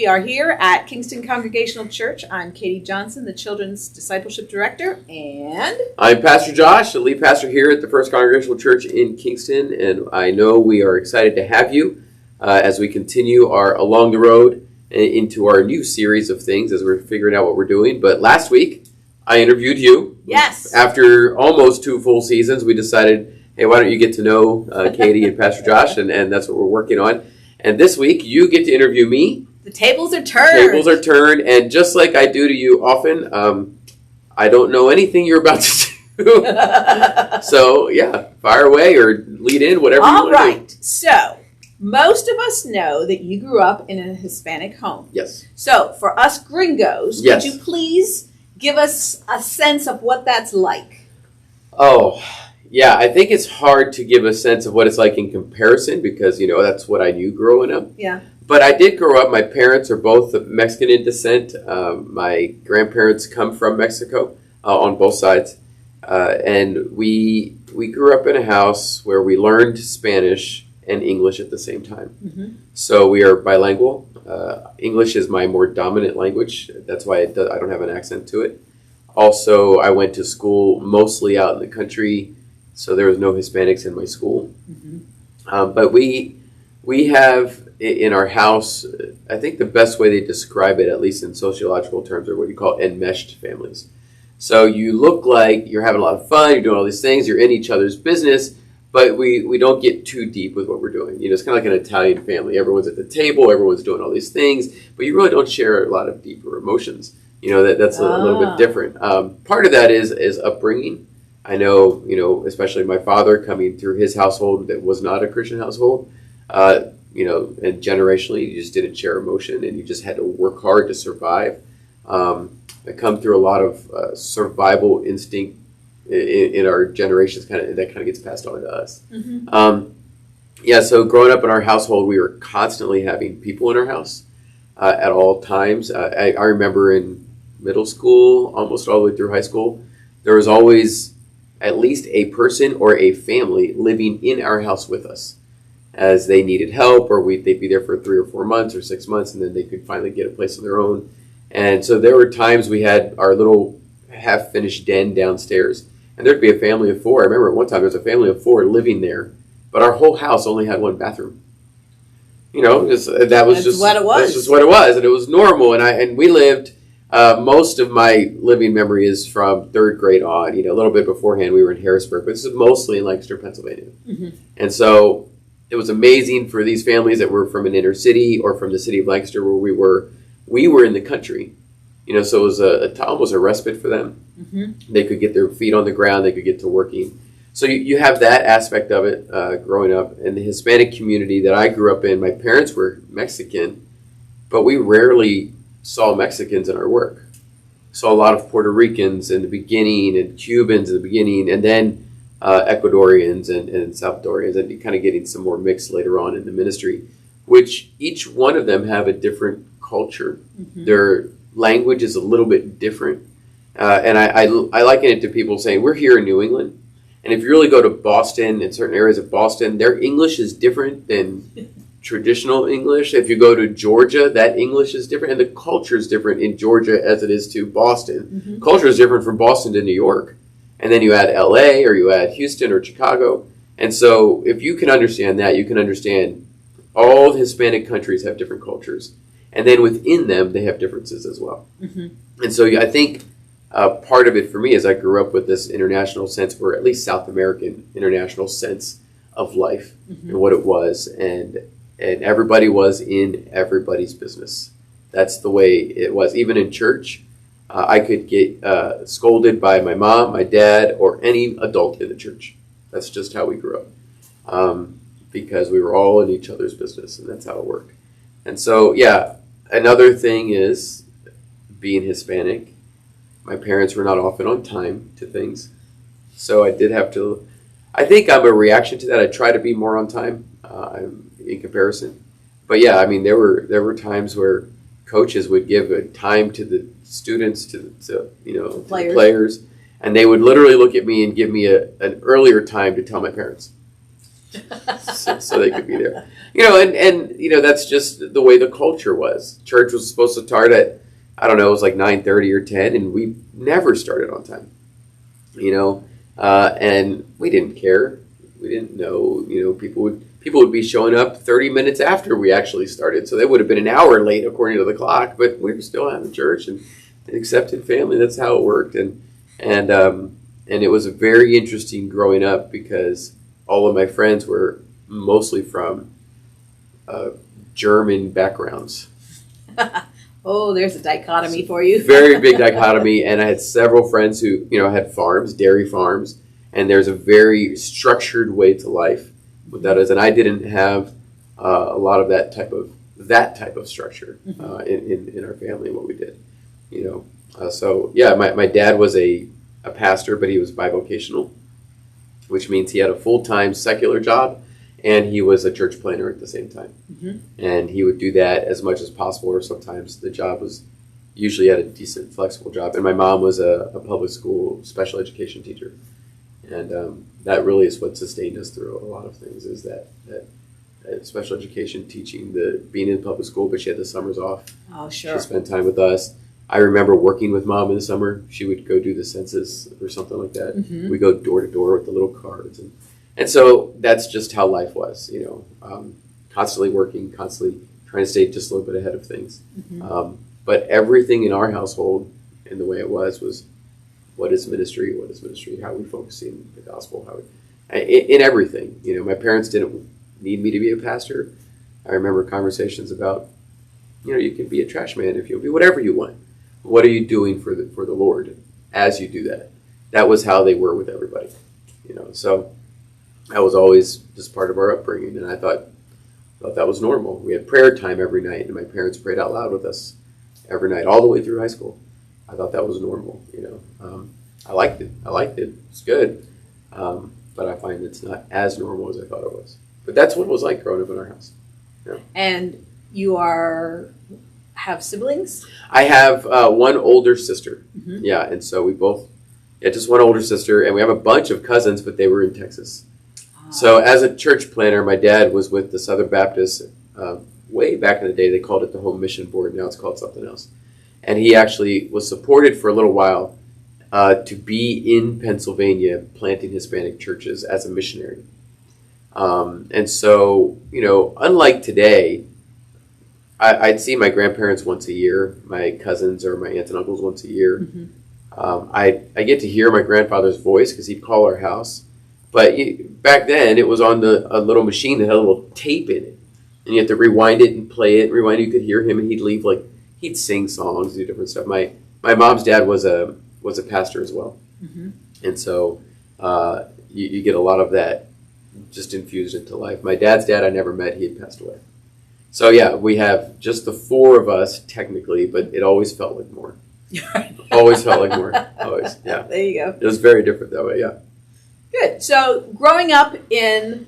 We are here at Kingston Congregational Church. I'm Katie Johnson, the Children's Discipleship Director, and I'm Pastor Josh, the lead pastor here at the First Congregational Church in Kingston, and I know we are excited to have you as we continue our Along the Road into our new series of things as we're figuring out what we're doing. But last week, I interviewed you. Yes. After almost 2 full seasons, we decided, hey, why don't you get to know Katie and Pastor Josh, and that's what we're working on. And this week, you get to interview me. The tables are turned. Tables are turned, and just like I do to you often, I don't know anything you're about to do. So, yeah, fire away or lead in, whatever you want to do. All right. So, most of us know that you grew up in a Hispanic home. Yes. So, for us gringos, Yes. Could you please give us a sense of what that's like? Oh, yeah, I think it's hard to give a sense of what it's like in comparison because, that's what I knew growing up. Yeah. But I did grow up. My parents are both Mexican in descent. My grandparents come from Mexico on both sides. And we grew up in a house where we learned Spanish and English at the same time. Mm-hmm. So we are bilingual. English is my more dominant language. That's why I don't have an accent to it. Also, I went to school mostly out in the country, so there was no Hispanics in my school. Mm-hmm. But we have in our house, I think the best way they describe it, at least in sociological terms, are what you call enmeshed families. So you look like you're having a lot of fun, you're doing all these things, you're in each other's business, but we don't get too deep with what we're doing. It's kind of like an Italian family. Everyone's at the table, everyone's doing all these things, but you really don't share a lot of deeper emotions. That's a little bit different. Part of that is upbringing. I know, especially my father coming through his household that was not a Christian household, and generationally, you just didn't share emotion and you just had to work hard to survive. I come through a lot of survival instinct in our generations, that gets passed on to us. Mm-hmm. So growing up in our household, we were constantly having people in our house at all times. I remember in middle school, almost all the way through high school, there was always at least a person or a family living in our house with us as they needed help, or they'd be there for 3 or 4 months or 6 months, and then they could finally get a place on their own. And so there were times we had our little half-finished den downstairs, and there'd be a family of 4. I remember at one time there was a family of 4 living there, but our whole house only had 1 bathroom. That's what it was. That's just what it was, and it was normal. And we lived. Most of my living memory is from 3rd grade on. A little bit beforehand we were in Harrisburg, but this is mostly in Lancaster, Pennsylvania. Mm-hmm. And so it was amazing for these families that were from an inner city or from the city of Lancaster where we were. We were in the country, so it was almost a respite for them. Mm-hmm. They could get their feet on the ground. They could get to working. So you have that aspect of it growing up. In the Hispanic community that I grew up in, my parents were Mexican, but we rarely saw Mexicans in our work. Saw a lot of Puerto Ricans in the beginning and Cubans in the beginning, and then Ecuadorians and Salvadorians, and kind of getting some more mix later on in the ministry, which each one of them have a different culture. Mm-hmm. Their language is a little bit different. And I liken it to people saying, we're here in New England, and if you really go to Boston and certain areas of Boston, their English is different than traditional English. If you go to Georgia, that English is different, and the culture is different in Georgia as it is to Boston. Mm-hmm. Culture is different from Boston to New York. And then you add LA, or you add Houston or Chicago. And so if you can understand that, you can understand all the Hispanic countries have different cultures. And then within them, they have differences as well. Mm-hmm. And so I think part of it for me is I grew up with this international sense, or at least South American international sense of life Mm-hmm. and what it was. And everybody was in everybody's business. That's the way it was. Even in church, I could get scolded by my mom, my dad, or any adult in the church. That's just how we grew up. Because we were all in each other's business, and that's how it worked. And so, another thing is being Hispanic. My parents were not often on time to things. So I did have to, I think I'm a reaction to that. I try to be more on time in comparison. But there were times where coaches would give a time to the students, to the players, and they would literally look at me and give me an earlier time to tell my parents. so they could be there. And that's just the way the culture was. Church was supposed to start at, I don't know, it was like 9:30 or 10, and we never started on time. And we didn't care. We didn't know. People would be showing up 30 minutes after we actually started, so they would have been an hour late according to the clock. But we were still having church and an accepted family. That's how it worked, and it was very interesting growing up because all of my friends were mostly from German backgrounds. Oh, there's a dichotomy for you. Very big dichotomy, and I had several friends who had farms, dairy farms, and there's a very structured way to life. What that is, and I didn't have a lot of that type of structure in our family and what we did. So yeah, my dad was a pastor, but he was bivocational, which means he had a full-time secular job, and he was a church planner at the same time. And he would do that as much as possible, or sometimes the job was usually had a decent, flexible job. And my mom was a public school special education teacher. And that really is what sustained us through a lot of things, is that special education teaching, being in public school, but she had the summers off. Oh, sure. She spent time with us. I remember working with Mom in the summer. She would go do the census or something like that. We go door to door with the little cards. And so that's just how life was, constantly working, constantly trying to stay just a little bit ahead of things. But everything in our household, and the way it was what is ministry? What is ministry? How are we focusing the gospel? In everything. My parents didn't need me to be a pastor. I remember conversations about, you can be a trash man if you'll be whatever you want. What are you doing for the Lord as you do that? That was how they were with everybody. So that was always just part of our upbringing, and I thought that was normal. We had prayer time every night, and my parents prayed out loud with us every night, all the way through high school. I thought that was normal. I liked it. It's good, but I find it's not as normal as I thought it was. But that's what it was like growing up in our house. Yeah. And you have siblings? I have one older sister. Yeah, and so we both, just one older sister, and we have a bunch of cousins, but they were in Texas. So as a church planner, my dad was with the Southern Baptist way back in the day. They called it the Home Mission Board. Now it's called something else. And he actually was supported for a little while to be in Pennsylvania planting Hispanic churches as a missionary. And so, unlike today, I'd see my grandparents once a year, my cousins or my aunts and uncles once a year. I get to hear my grandfather's voice because he'd call our house. But back then, it was on a little machine that had a little tape in it. And you had to rewind it and play it. Rewind it, you could hear him, and he'd leave, he'd sing songs, do different stuff. My mom's dad was a pastor as well. And so you get a lot of that just infused into life. My dad's dad I never met. He had passed away. So yeah, we have just the four of us technically, but it always felt like more. Always felt like more. Always, yeah. There you go. It was very different that way, yeah. Good. So growing up in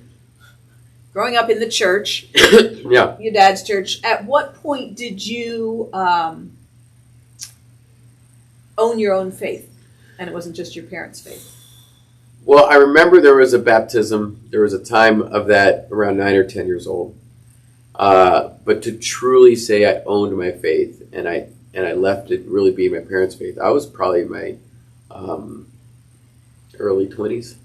the church, yeah, your dad's church, at what point did you own your own faith, and it wasn't just your parents' faith? Well, I remember there was a baptism. There was a time of that around 9 or 10 years old. But to truly say I owned my faith and I left it really being my parents' faith, I was probably my early 20s.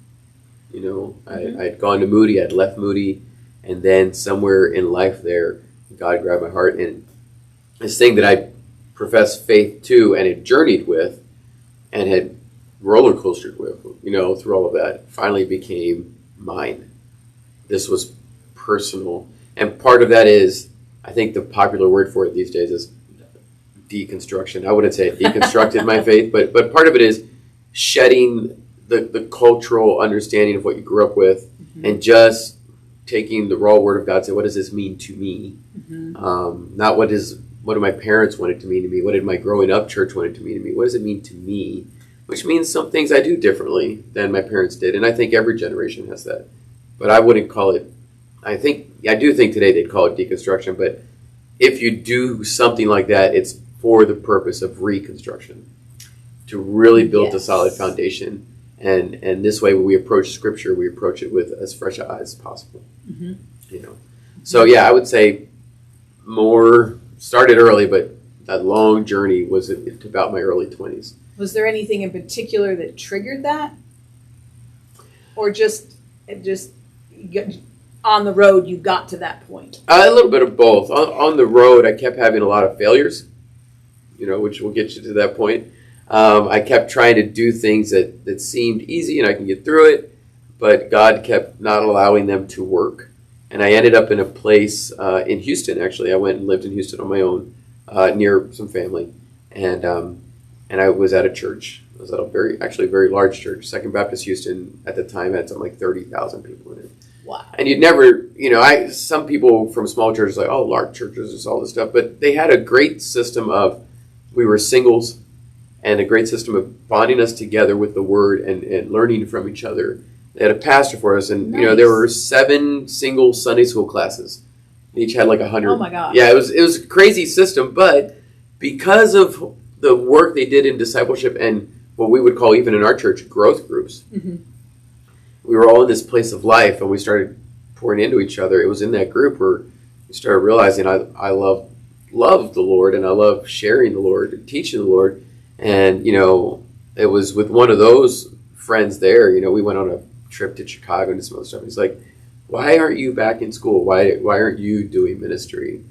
I'd gone to Moody, I'd left Moody, and then somewhere in life there, God grabbed my heart, and this thing that I professed faith to and had journeyed with and had roller coastered with, through all of that, finally became mine. This was personal. And part of that is, I think the popular word for it these days is deconstruction. I wouldn't say it deconstructed my faith, but part of it is shedding the cultural understanding of what you grew up with and just taking the raw word of God and say, what does this mean to me? Not what do my parents want it to mean to me? What did my growing up church want it to mean to me? What does it mean to me? Which means some things I do differently than my parents did. And I think every generation has that. But I wouldn't call it, I do think today they'd call it deconstruction, but if you do something like that, it's for the purpose of reconstruction, to really build a solid foundation. And this way, when we approach Scripture, we approach it with as fresh eyes as possible. Mm-hmm. You know, so yeah, I would say more started early, but that long journey was about my early 20s. Was there anything in particular that triggered that, or just on the road you got to that point? A little bit of both. On the road, I kept having a lot of failures, which will get you to that point. I kept trying to do things that seemed easy and I can get through it, but God kept not allowing them to work. And I ended up in a place in Houston, actually. I went and lived in Houston on my own, near some family. And I was at a church. I was at a very large church. Second Baptist Houston at the time had something like 30,000 people in it. Wow. And you'd never, some people from small churches like, oh, large churches, there's all this stuff. But they had a great system of, we were singles, and a great system of bonding us together with the Word and learning from each other. They had a pastor for us, and nice. There were 7 single Sunday school classes. Each had like 100. Oh my gosh. Yeah, it was a crazy system, but because of the work they did in discipleship and what we would call, even in our church, growth groups, mm-hmm. we were all in this place of life, and we started pouring into each other. It was in that group where we started realizing I love the Lord, and I love sharing the Lord and teaching the Lord. And it was with one of those friends there. We went on a trip to Chicago and some other stuff. He's like, "Why aren't you back in school? Why aren't you doing ministry?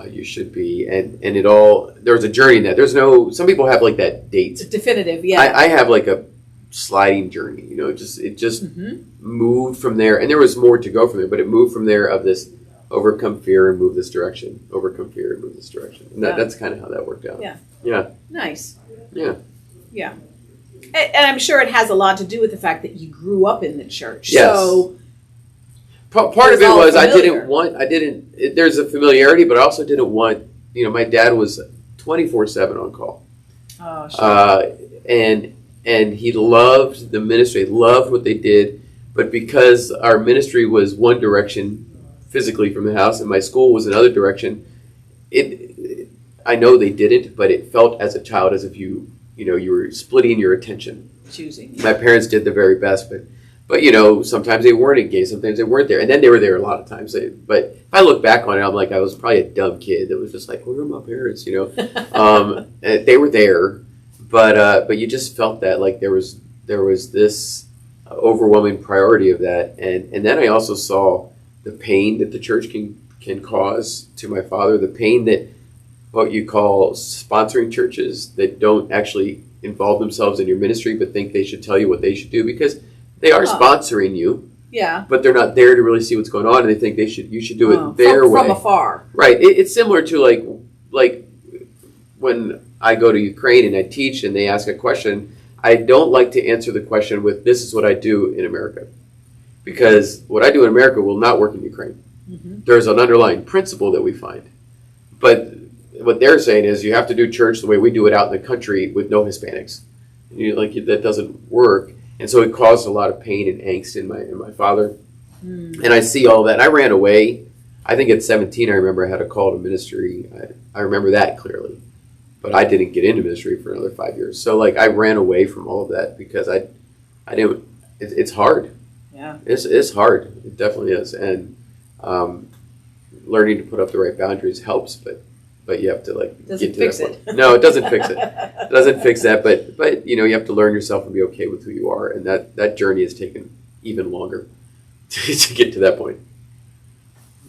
You should be." And it all, there was a journey in that. There's no, some people have like that date. It's definitive, yeah. I have like a sliding journey. It just mm-hmm. moved from there, and there was more to go from there. But it moved from there of this overcome fear and move this direction, overcome fear and move this direction. And that's kind of how that worked out. Yeah. Yeah. Nice. Yeah. Yeah. And I'm sure it has a lot to do with the fact that you grew up in the church. Yes. So part of it was familiar. there's a familiarity, but I also didn't want, my dad was 24/7 on call. Oh, sure. And he loved the ministry, loved what they did, but because our ministry was one direction physically from the house and my school was another direction, I know they didn't, but it felt as a child as if you were splitting your attention. Choosing. My parents did the very best, but sometimes they weren't engaged, sometimes they weren't there, and then they were there a lot of times. But if I look back on it, I'm like, I was probably a dumb kid that was just like, where are my parents? They were there, but you just felt that like there was this overwhelming priority of that, and then I also saw the pain that the church can cause to my father, the pain that what you call sponsoring churches that don't actually involve themselves in your ministry but think they should tell you what they should do because they are sponsoring you. Yeah. But they're not there to really see what's going on, and they think you should do it their way. From afar. Right. It's similar to like when I go to Ukraine and I teach and they ask a question, I don't like to answer the question with, this is what I do in America. Because what I do in America will not work in Ukraine. Mm-hmm. There's an underlying principle that we find. But what they're saying is you have to do church the way we do it out in the country with no Hispanics. That doesn't work. And so it caused a lot of pain and angst in my father. Mm. And I see all that. And I ran away. I think at 17, I remember I had a call to ministry. I remember that clearly. But I didn't get into ministry for another 5 years. So I ran away from all of that because I didn't, it's hard. Yeah. It's hard. It definitely is. And learning to put up the right boundaries helps, but you have to doesn't fix it. No, it doesn't fix it. It doesn't fix that, but you have to learn yourself and be okay with who you are, and that journey has taken even longer to get to that point.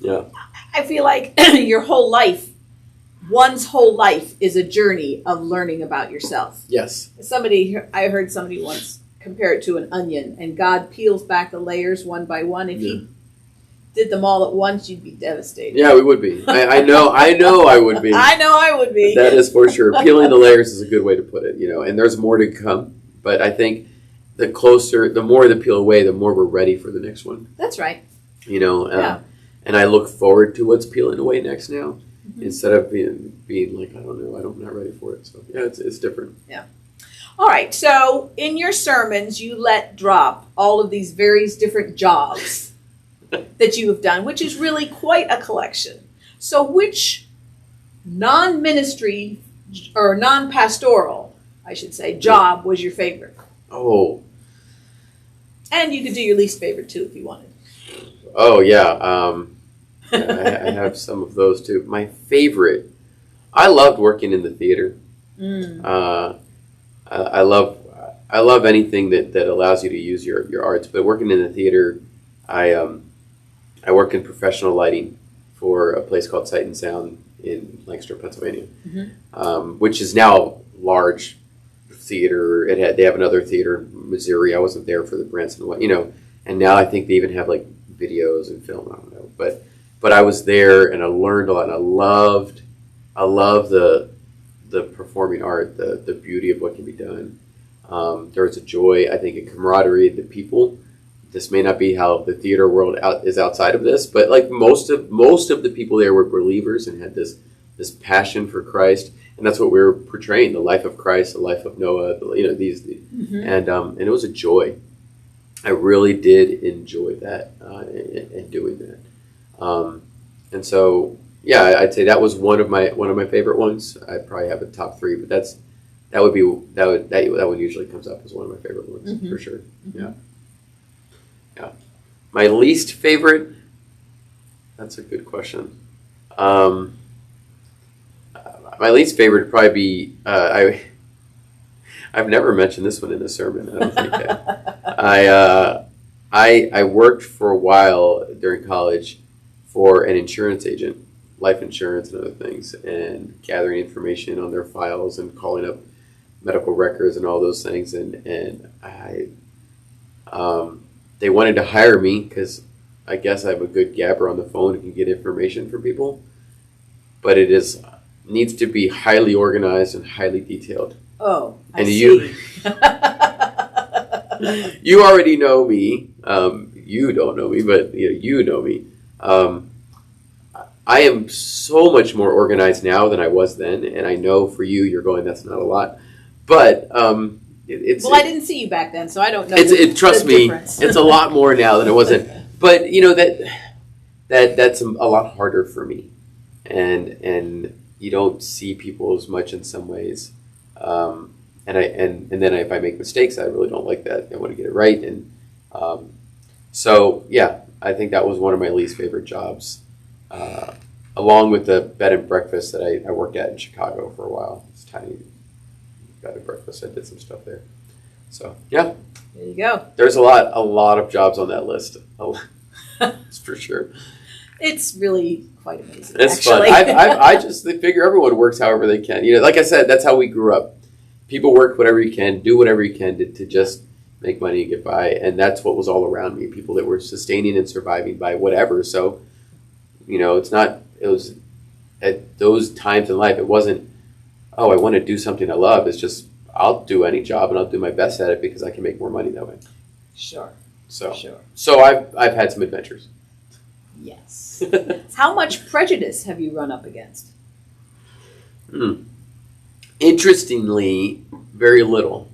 Yeah. I feel like one's whole life is a journey of learning about yourself. Yes. I heard somebody once compare it to an onion, and God peels back the layers one by one. If He did them all at once, you'd be devastated. Yeah, we would be. I know I would be. I know I would be. That is for sure. Peeling the layers is a good way to put it, and there's more to come. But I think the more they peel away, the more we're ready for the next one. That's right. Yeah. And I look forward to what's peeling away next now, instead of being like, I don't know, I'm not ready for it. So yeah, it's different. Yeah. All right. So in your sermons, you let drop all of these various different jobs that you have done, which is really quite a collection. So which non-ministry or non-pastoral, I should say, job was your favorite? Oh, And you could do your least favorite too if you wanted. Oh yeah, I have some of those too. My favorite, I loved working in the theater. Uh, I love anything that allows you to use your arts. But working in the theater, I work in professional lighting for a place called Sight and Sound in Lancaster, Pennsylvania, which is now a large theater. They have another theater in Missouri. I wasn't there for the Branson one, and now I think they even have like videos and film. I don't know, but I was there and I learned a lot. And I love the performing art, the beauty of what can be done. There was a joy, I think, a camaraderie of the people. This may not be how the theater world is outside of this, but like most of the people there were believers and had this passion for Christ, and that's what we were portraying: the life of Christ, the life of Noah. And it was a joy. I really did enjoy that and doing that. And so, yeah, I'd say that was one of my favorite ones. I'd probably have a top three, but that one usually comes up as one of my favorite ones for sure. Yeah. Yeah. My least favorite, that's a good question. My least favorite would probably be, I've never mentioned this one in a sermon, I don't think. I worked for a while during college for an insurance agent, life insurance and other things, and gathering information on their files and calling up medical records and all those things. And they wanted to hire me because I guess I have a good gabber on the phone and can get information from people. But it needs to be highly organized and highly detailed. Oh, I and see. You already know me. You don't know me, but you know me. I am so much more organized now than I was then, and I know for you, you're going, that's not a lot. But I didn't see you back then, so I don't know. Trust me, it's a lot more now than it wasn't. But that's a lot harder for me, and you don't see people as much in some ways. And then if I make mistakes, I really don't like that. I want to get it right, and so yeah, I think that was one of my least favorite jobs, along with the bed and breakfast that I worked at in Chicago for a while. It's tiny bed and breakfast. I did some stuff there. So yeah, there you go. There's a lot of jobs on that list. That's for sure. It's really quite amazing. It's actually. fun. I just figure everyone works however they can. Like I said, that's how we grew up. People work whatever you can, do whatever you can to just make money and get by, and that's what was all around me. People that were sustaining and surviving by whatever. So, it was at those times in life. It wasn't, oh, I want to do something I love. It's just, I'll do any job and I'll do my best at it because I can make more money that way. Sure. So I've had some adventures. Yes. How much prejudice have you run up against? Interestingly, very little.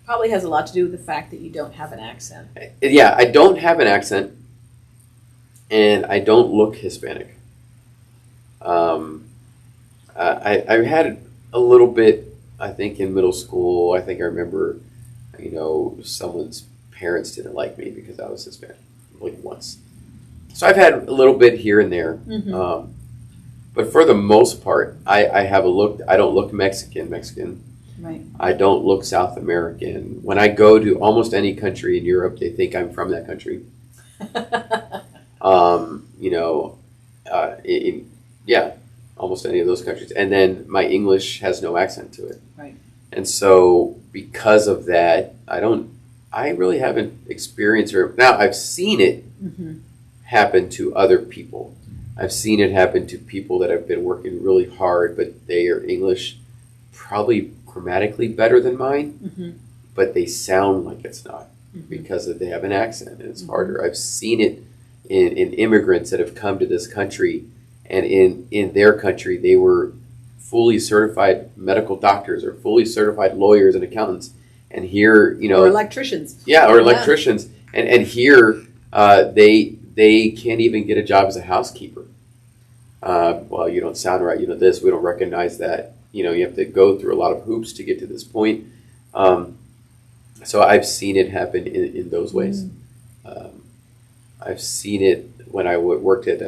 Probably has a lot to do with the fact that you don't have an accent. Yeah, I don't have an accent, and I don't look Hispanic. I had a little bit, I think, in middle school. I think I remember, someone's parents didn't like me because I was Hispanic, like once. So I've had a little bit here and there. But for the most part, I have a look. I don't look Mexican. Right. I don't look South American. When I go to almost any country in Europe, they think I'm from that country. Almost any of those countries. And then my English has no accent to it. Right. And so because of that, I really haven't experienced it. Now, I've seen it happen to other people. I've seen it happen to people that have been working really hard, but their English probably grammatically better than mine, but they sound like it's not because they have an accent and it's harder. I've seen it in immigrants that have come to this country, and in their country they were fully certified medical doctors or fully certified lawyers and accountants, and here or electricians. Yeah, or electricians, and here they can't even get a job as a housekeeper. Well, you don't sound right. This, we don't recognize that. You have to go through a lot of hoops to get to this point. So I've seen it happen in those ways. I've seen it when I worked at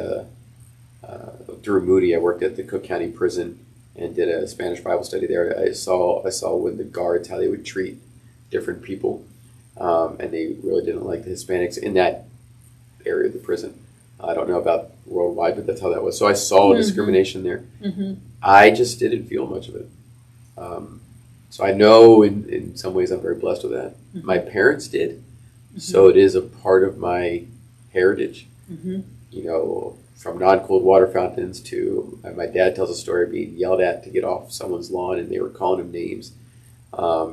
through Moody. I worked at the Cook County Prison and did a Spanish Bible study there. I saw when the guards, how they would treat different people, and they really didn't like the Hispanics in that area of the prison. I don't know about worldwide, but that's how that was. So I saw discrimination there. I just didn't feel much of it. So I know in some ways I'm very blessed with that. My parents did. So it is a part of my heritage. You know, from non-cooled water fountains to, my dad tells a story of being yelled at to get off someone's lawn, and they were calling him names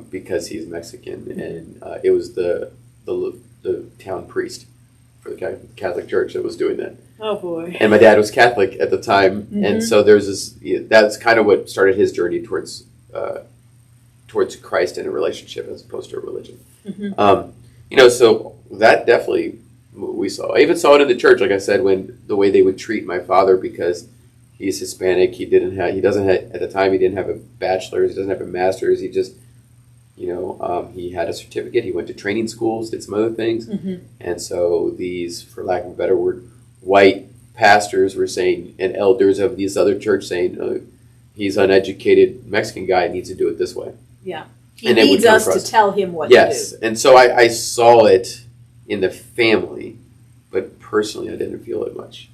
because he's Mexican. And it was the town priest for the Catholic Church that was doing that. Oh boy! And my dad was Catholic at the time, and so there's this. That's kind of what started his journey towards Christ in a relationship as opposed to a religion. You know, so that definitely we saw. I even saw it in the church, like I said, when the way they would treat my father because he's Hispanic. He didn't have at the time he didn't have a bachelor's. He doesn't have a master's. He just, you know, he had a certificate. He went to training schools, did some other things, and so these, for lack of a better word, white pastors were saying, and elders of this other church saying, he's uneducated Mexican guy, needs to do it this way. Yeah. He needs us to tell him what to do. Yes. And so I saw it in the family, but personally I didn't feel it much.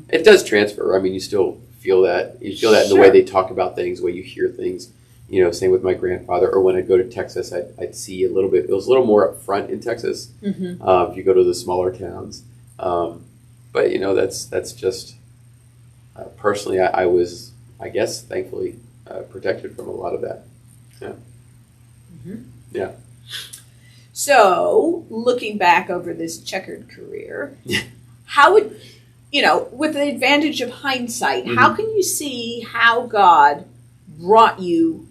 It does transfer. I mean, you still feel that. You feel that in the way they talk about things, the way you hear things. You know, same with my grandfather. Or when I go to Texas, I'd see a little bit. It was a little more up front in Texas if you go to the smaller towns. But, you know, that's just, personally, I was, I guess, thankfully protected from a lot of that. Yeah. Yeah. So, looking back over this checkered career, how would, you know, with the advantage of hindsight, how can you see how God brought you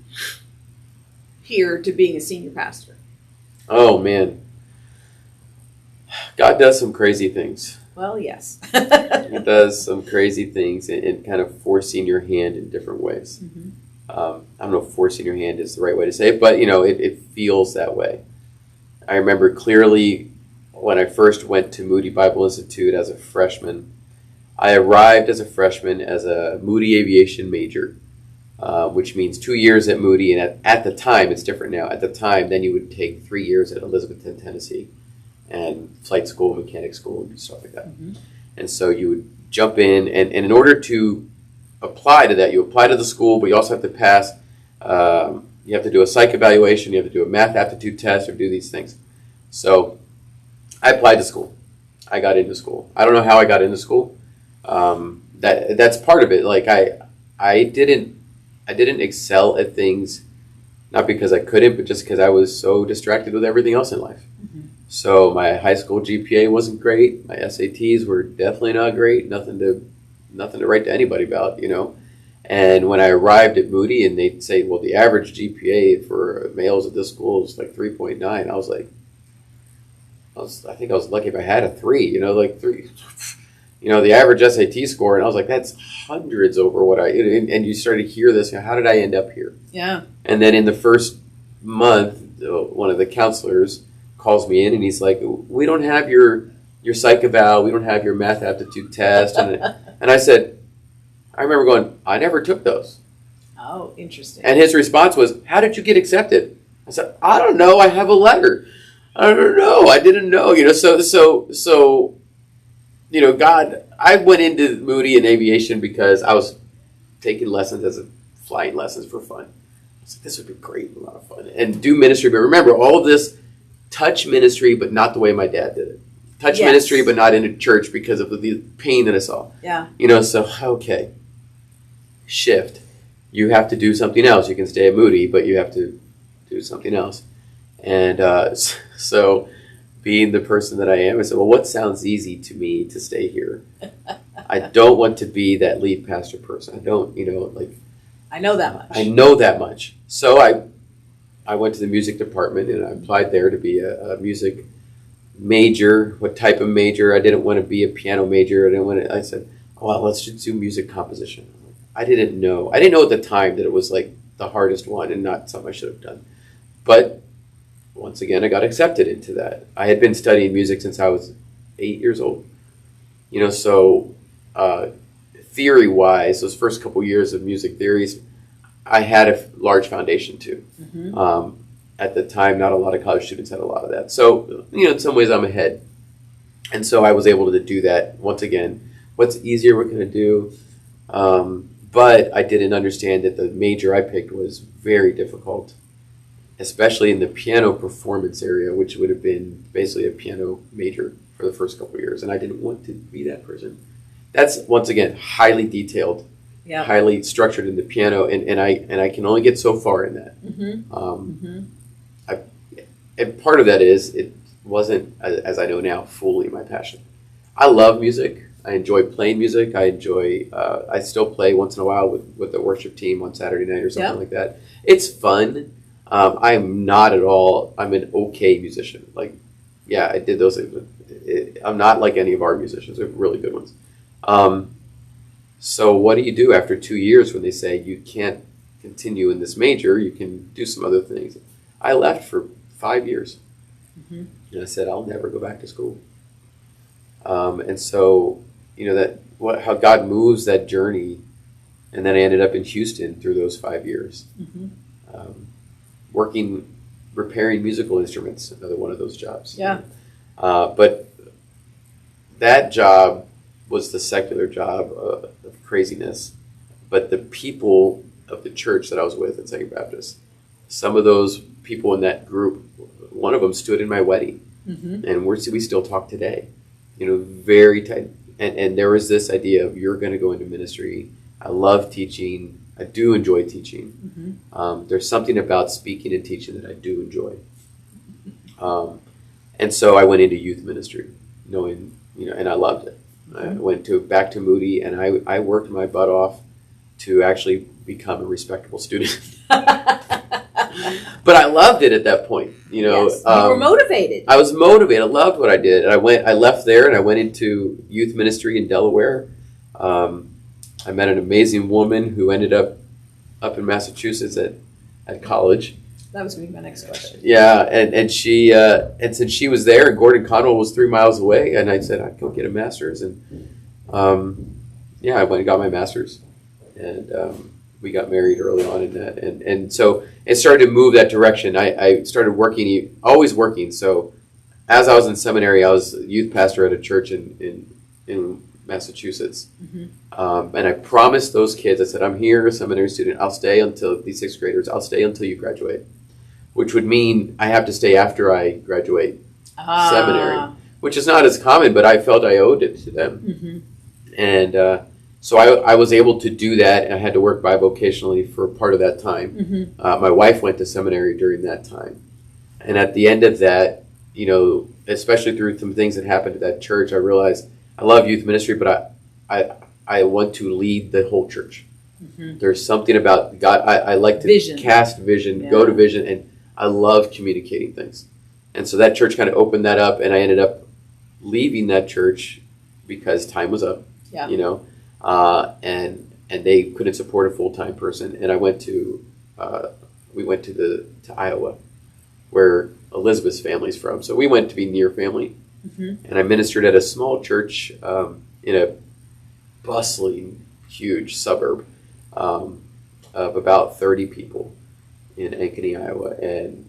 here to being a senior pastor? Oh, man. God does some crazy things. Well, yes. He does some crazy things and kind of forcing your hand in different ways. I don't know if forcing your hand is the right way to say it, but, you know, it feels that way. I remember clearly when I first went to Moody Bible Institute as a freshman. I arrived as a freshman as a Moody Aviation major, which means 2 years at Moody, and at the time, it's different now, at the time, then you would take 3 years at Elizabethton, Tennessee, and flight school, mechanic school, and stuff like that. And so you would jump in, and in order to apply to that, you apply to the school, but you also have to pass, you have to do a psych evaluation, you have to do a math aptitude test, or do these things. So I applied to school. I got into school. I don't know how I got into school. That's part of it. Like I didn't excel at things, not because I couldn't, but just because I was so distracted with everything else in life. So my high school GPA wasn't great. My SATs were definitely not great. Nothing to write to anybody about, you know. And when I arrived at Moody and they'd say, well, the average GPA for males at this school is like 3.9, I was like, I think I was lucky if I had a 3, you know, like 3. You know, the average SAT score, and I was like, that's hundreds over what and you started to hear this, you know, how did I end up here? Yeah. And then in the first month, one of the counselors calls me in and he's like, we don't have your psych eval, we don't have your math aptitude test. And I said, I remember going, I never took those. Oh, interesting. And his response was, how did you get accepted? I said, I don't know, I have a letter. I don't know, I didn't know, you know, so you know, God, I went into Moody in aviation because I was taking lessons as flying lessons for fun. I was like, this would be great, a lot of fun. And do ministry, but remember, all of this, touch ministry, but not the way my dad did it. Touch ministry, but not in a church because of the pain that I saw. Yeah. You know, so, okay, shift. You have to do something else. You can stay at Moody, but you have to do something else. And so being the person that I am, I said, well, what sounds easy to me to stay here? I don't want to be that lead pastor person. I don't, you know, like. I know that much. I know that much. So I went to the music department and I applied there to be a music major. What type of major? I didn't want to be a piano major. I said, well, let's just do music composition. I didn't know at the time that it was like the hardest one and not something I should have done. But once again, I got accepted into that. I had been studying music since I was 8 years old. So theory-wise, those first couple years of music theories, I had a large foundation to. Mm-hmm. At the time, not a lot of college students had a lot of that. So, in some ways, I'm ahead. And so I was able to do that. Once again, what's easier, what can I do? But I didn't understand that the major I picked was very difficult, especially in the piano performance area, which would have been basically a piano major for the first couple of years. And I didn't want to be that person. That's, once again, highly detailed, highly structured in the piano. And I can only get so far in that. Mm-hmm. And part of that is it wasn't, as I know now, fully my passion. I love music. I enjoy playing music. I still play once in a while with the worship team on Saturday night or something like that. It's fun. I'm not at all, I'm an okay musician. I did those things. I'm not like any of our musicians. They're really good ones. So what do you do after 2 years when they say you can't continue in this major, you can do some other things? I left for 5 years. Mm-hmm. And I said, I'll never go back to school. And so, how God moves that journey. And then I ended up in Houston through those 5 years. Mm-hmm. Repairing musical instruments, another one of those jobs. Yeah. But that job was the secular job of craziness. But the people of the church that I was with at Second Baptist, some of those people in that group, one of them stood in my wedding. Mm-hmm. And we still talk today. Very tight. And there was this idea of you're going to go into ministry. I love teaching. I do enjoy teaching. Mm-hmm. There's something about speaking and teaching that I do enjoy. And so I went into youth ministry, knowing, and I loved it. I went back to Moody, and I worked my butt off to actually become a respectable student. But I loved it at that point. Yes. You were motivated. I was motivated. I loved what I did. And I left there and I went into youth ministry in Delaware. I met an amazing woman who ended up in Massachusetts at college. That was going to be my next question. Yeah, and she and since she was there and Gordon Conwell was 3 miles away, and I said I'd go get a master's, and I went and got my master's, and we got married early on in that, and so it started to move that direction. I started working, always working. So as I was in seminary, I was a youth pastor at a church in Massachusetts. Mm-hmm. And I promised those kids, I said, I'm here, a seminary student. I'll stay until these sixth graders. I'll stay until you graduate, which would mean I have to stay after I graduate seminary, which is not as common, but I felt I owed it to them. Mm-hmm. And so I was able to do that, and I had to work bivocationally for part of that time. Mm-hmm. My wife went to seminary during that time. And at the end of that, especially through some things that happened at that church, I realized I love youth ministry, but I want to lead the whole church. Mm-hmm. There's something about God. I like to cast vision, go to vision, and I love communicating things. And so that church kind of opened that up, and I ended up leaving that church because time was up. Yeah. And they couldn't support a full-time person, and we went to Iowa, where Elizabeth's family's from. So we went to be near family. Mm-hmm. And I ministered at a small church in a bustling, huge suburb of about 30 people in Ankeny, Iowa. And,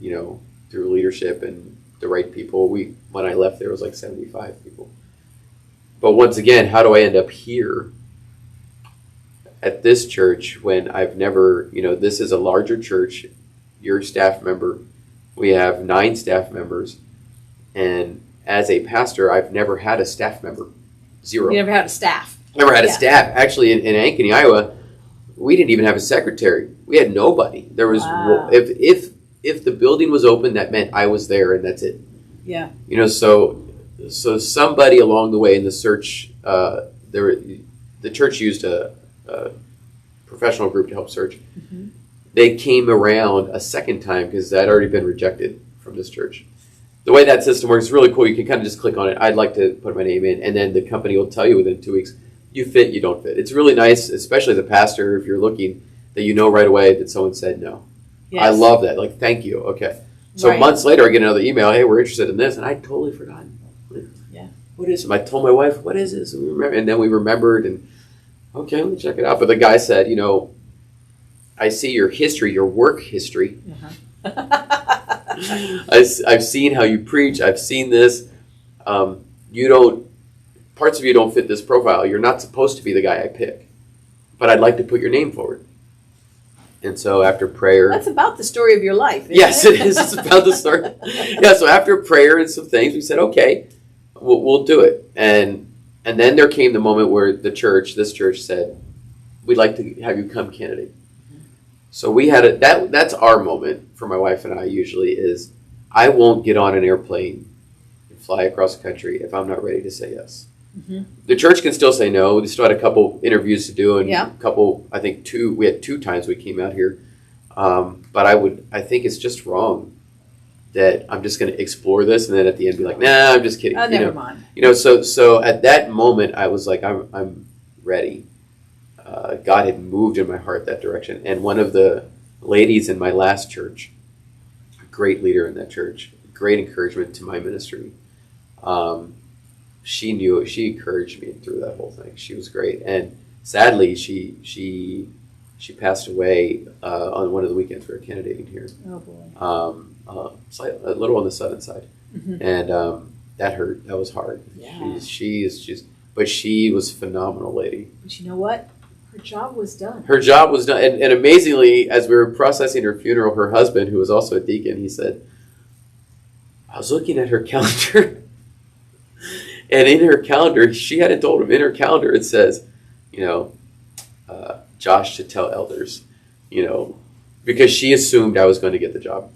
through leadership and the right people, when I left there, it was like 75 people. But once again, how do I end up here at this church when I've never, this is a larger church. You're a staff member. We have 9 staff members. And as a pastor, I've never had a staff member. 0. You never had a staff. Never had a staff. Actually, in Ankeny, Iowa, we didn't even have a secretary. We had nobody. There was if the building was open, that meant I was there, and that's it. Yeah. So somebody along the way in the search, the church used a professional group to help search. Mm-hmm. They came around a second time because I'd already been rejected from this church. The way that system works is really cool. You can kind of just click on it. I'd like to put my name in, and then the company will tell you within 2 weeks, you fit, you don't fit. It's really nice, especially as a pastor, if you're looking, that you know right away that someone said no. Yes. I love that. Thank you. Okay. So Right. months later, I get another email, hey, we're interested in this, and I'd totally forgotten. Yeah. What is it? I told my wife, what is this? And then we remembered, and okay, let me check it out. But the guy said, I see your history, your work history. I've seen how you preach. I've seen this. Parts of you don't fit this profile. You're not supposed to be the guy I pick, but I'd like to put your name forward. And so after prayer, That's about the story of your life. yes, it is. It's about the story. Yeah. So after prayer and some things, we said, okay, we'll do it. And then there came the moment where this church said, we'd like to have you come candidate. So we had that's our moment for my wife and I usually is I won't get on an airplane and fly across the country if I'm not ready to say yes. Mm-hmm. The church can still say no. We still had a couple interviews to do and we had 2 times we came out here. But I think it's just wrong that I'm just going to explore this and then at the end be like, nah, I'm just kidding. Oh, never mind. So at that moment I was like, I'm ready. God had moved in my heart that direction. And one of the ladies in my last church, a great leader in that church, great encouragement to my ministry. She encouraged me through that whole thing. She was great. And sadly, she passed away on one of the weekends we were candidating here. Oh, boy. A little on the sudden side. Mm-hmm. And that hurt. That was hard. Yeah. But she was a phenomenal lady. But you know what? Her job was done. Her job was done. And amazingly, as we were processing her funeral, her husband, who was also a deacon, he said, I was looking at her calendar. And in her calendar, she hadn't told him, in her calendar it says, Josh should tell elders, because she assumed I was going to get the job.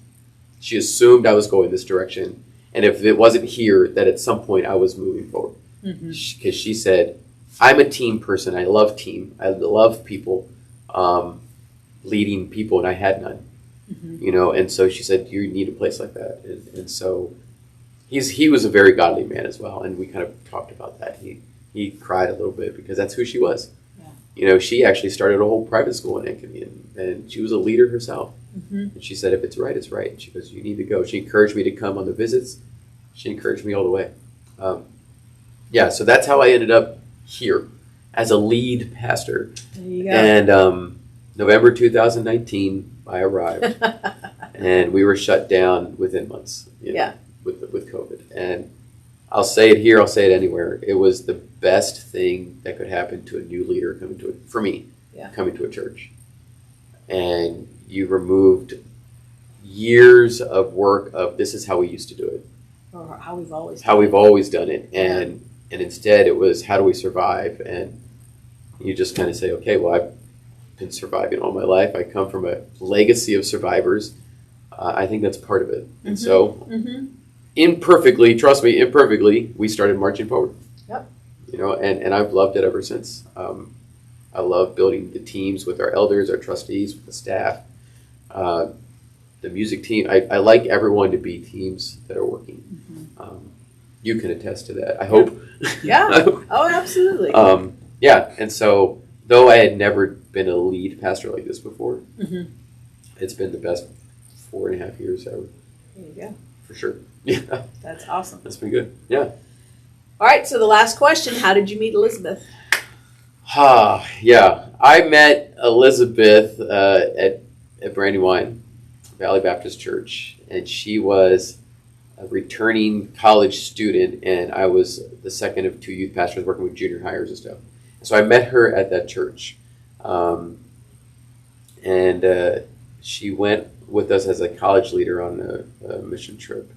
She assumed I was going this direction. And if it wasn't here, that at some point I was moving forward. Because she said, I'm a team person. I love team. I love people, leading people, and I had none. Mm-hmm. And so she said, you need a place like that. And so he was a very godly man as well, and we kind of talked about that. He cried a little bit because that's who she was. Yeah. She actually started a whole private school in Ankeny, and she was a leader herself. Mm-hmm. And she said, if it's right, it's right. And she goes, you need to go. She encouraged me to come on the visits. She encouraged me all the way. So that's how I ended up here as a lead pastor. There you go. And November 2019, I arrived, and we were shut down within months. With COVID. And I'll say it here, I'll say it anywhere. It was the best thing that could happen to a new leader coming to a church. And you removed years of work of this is how we used to do it. Or how we've always done it. And instead it was how do we survive? And you just kind of say, okay, well, I've been surviving all my life. I come from a legacy of survivors. I think that's part of it. Mm-hmm. And so imperfectly, we started marching forward. Yep. And I've loved it ever since. I love building the teams with our elders, our trustees, with the staff, the music team. I like everyone to be teams that are working. Mm-hmm. You can attest to that, I hope. Yeah. Oh, absolutely. And so though I had never been a lead pastor like this before, it's been the best 4.5 years ever. There you go. For sure. Yeah. That's awesome. That's been good. Yeah. All right. So the last question, how did you meet Elizabeth? Yeah. I met Elizabeth at Brandywine Valley Baptist Church, and she was a returning college student, and I was the second of 2 youth pastors working with junior hires and stuff. So I met her at that church. And she went with us as a college leader on a mission trip.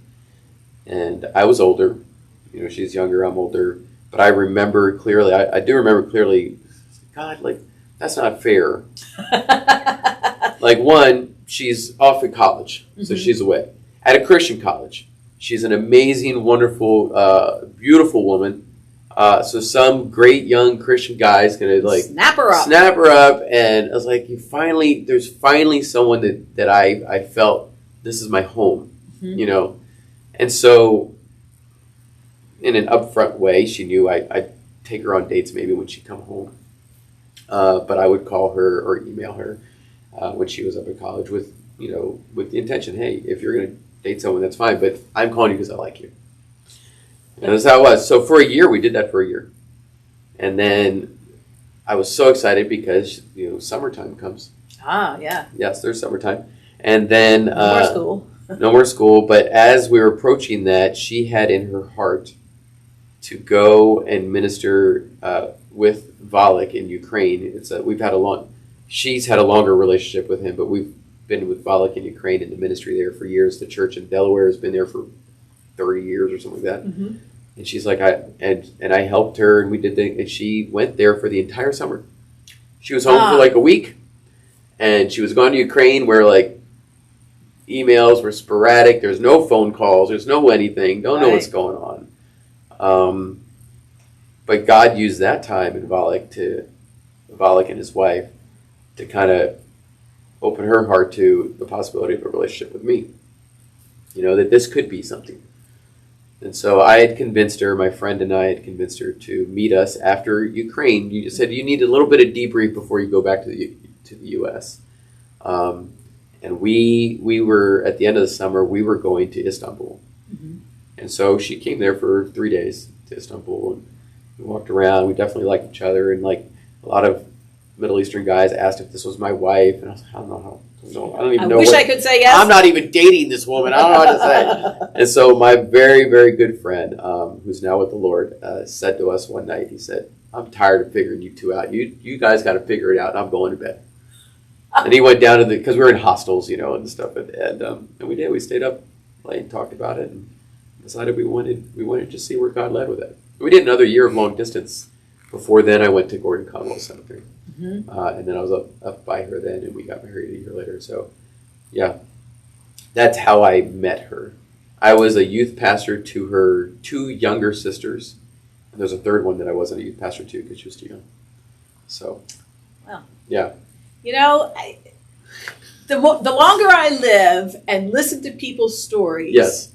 And I was older. She's younger, I'm older. But I remember clearly, I do remember clearly, God, that's not fair. One, she's off at college, so she's away. At a Christian college. She's an amazing, wonderful, beautiful woman. So some great young Christian guy is going to snap her up. And I was like, there's finally someone that I felt this is my home, And so in an upfront way, she knew I'd take her on dates maybe when she'd come home. But I would call her or email her when she was up at college with the intention, hey, if you're going to date someone, that's fine. But I'm calling you because I like you. And that's how it was. So for a year, we did that for a year. And then I was so excited because, summertime comes. Ah, yeah. Yes, there's summertime. And then... No more school. No more school. But as we were approaching that, she had in her heart to go and minister with Valak in Ukraine. She's had a longer relationship with him, but we've been with Valak in Ukraine in the ministry there for years. The church in Delaware has been there for 30 years or something like that. Mm-hmm. And she's like, I helped her, and we did and she went there for the entire summer. She was home for like a week, and she was gone to Ukraine where like emails were sporadic. There's no phone calls. There's no anything. Don't know what's going on. But God used that time in Valak and his wife to kind of open her heart to the possibility of a relationship with me. That this could be something. And so I had convinced her, my friend and I had convinced her to meet us after Ukraine. You just said you need a little bit of debrief before you go back to the U.S. And we were, at the end of the summer, we were going to Istanbul. Mm-hmm. And so she came there for 3 days to Istanbul. And we walked around. We definitely liked each other. And like a lot of Middle Eastern guys asked if this was my wife. And I was like, I don't know how. I don't even know. I wish I could say yes. I'm not even dating this woman. I don't know what to say. And so my very, very good friend, who's now with the Lord, said to us one night, he said, I'm tired of figuring you two out. You guys got to figure it out. I'm going to bed. And he went down to because we were in hostels, and stuff. And we did. We stayed up late and talked about it and decided we wanted to see where God led with it. We did another year of long distance. Before then, I went to Gordon Conwell Cemetery. Mm-hmm. And then I was up by her then, and we got married a year later. So, yeah, that's how I met her. I was a youth pastor to her 2 younger sisters. And there's a third one that I wasn't a youth pastor to because she was too young. So, wow. Yeah. The longer I live and listen to people's stories, yes,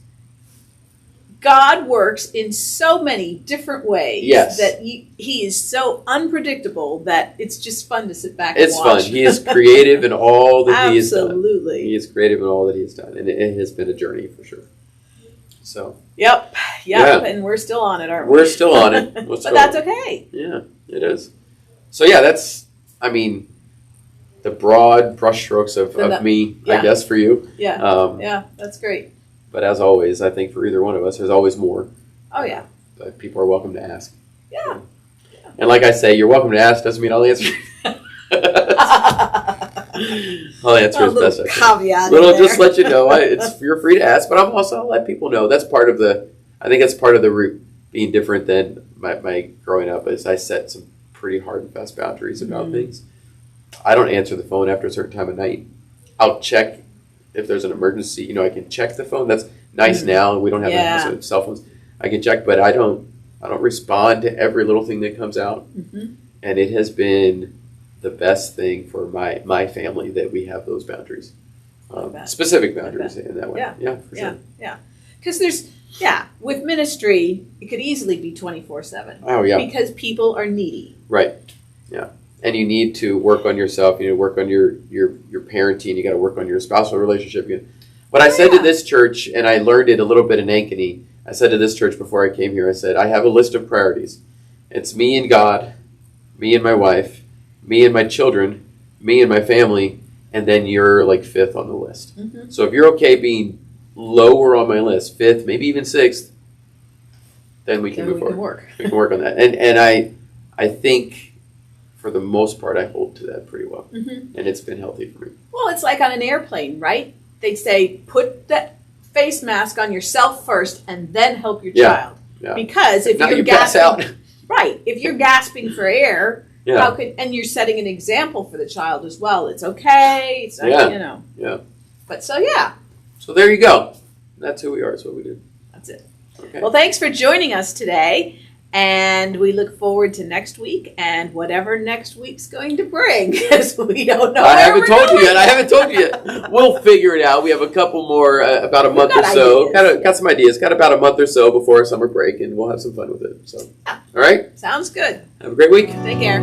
God works in so many different ways. Yes. That he is so unpredictable that it's just fun to sit back and watch. It's fun. He is creative in all that he has done. Absolutely. He is creative in all that he has done. And it has been a journey for sure. So. Yep. Yeah. And we're still on it, aren't we? We're still on it. But that's okay. Yeah, it is. So yeah, that's, the broad brushstrokes of me, yeah. I guess, for you. Yeah. That's great. But as always, I think for either one of us, there's always more. Oh, yeah. But people are welcome to ask. Yeah. And like I say, you're welcome to ask. Doesn't mean I'll answer. I'll answer as best I can. Caveat. Just let you know. You're free to ask, but I'll let people know. That's part of I think it's part of the being different than my growing up is I set some pretty hard and fast boundaries about things. I don't answer the phone after a certain time of night. I'll check if there's an emergency. I can check the phone. That's nice now. We don't have cell phones. I can check, but I don't respond to every little thing that comes out. Mm-hmm. And it has been the best thing for my family that we have those boundaries, specific boundaries in that way. Yeah, for sure. Yeah. Because with ministry, it could easily be 24/7. Oh yeah. Because people are needy. Right. Yeah. And you need to work on yourself. You need to work on your parenting. You got to work on your spousal relationship. But I said to this church, and I learned it a little bit in Ankeny. I said to this church before I came here, I said, I have a list of priorities. It's me and God, me and my wife, me and my children, me and my family, and then you're like 5th on the list. Mm-hmm. So if you're okay being lower on my list, 5th, maybe even 6th, then we can move forward. We can work on that. And I think for the most part, I hold to that pretty well. Mm-hmm. And it's been healthy for me. Well, it's like on an airplane, right? They say, put that face mask on yourself first and then help your child. Yeah. Because if you're gasping, right, if you're gasping for air, and you're setting an example for the child as well. It's okay. It's Yeah. But So there you go. That's who we are. That's what we do. That's it. Okay. Well, thanks for joining us today. And we look forward to next week and whatever next week's going to bring, because we don't know. I haven't told you yet. We'll figure it out. We have a couple more, about a month or so. Got some ideas. Got about a month or so before our summer break, and we'll have some fun with it. So, all right. Sounds good. Have a great week. Take care.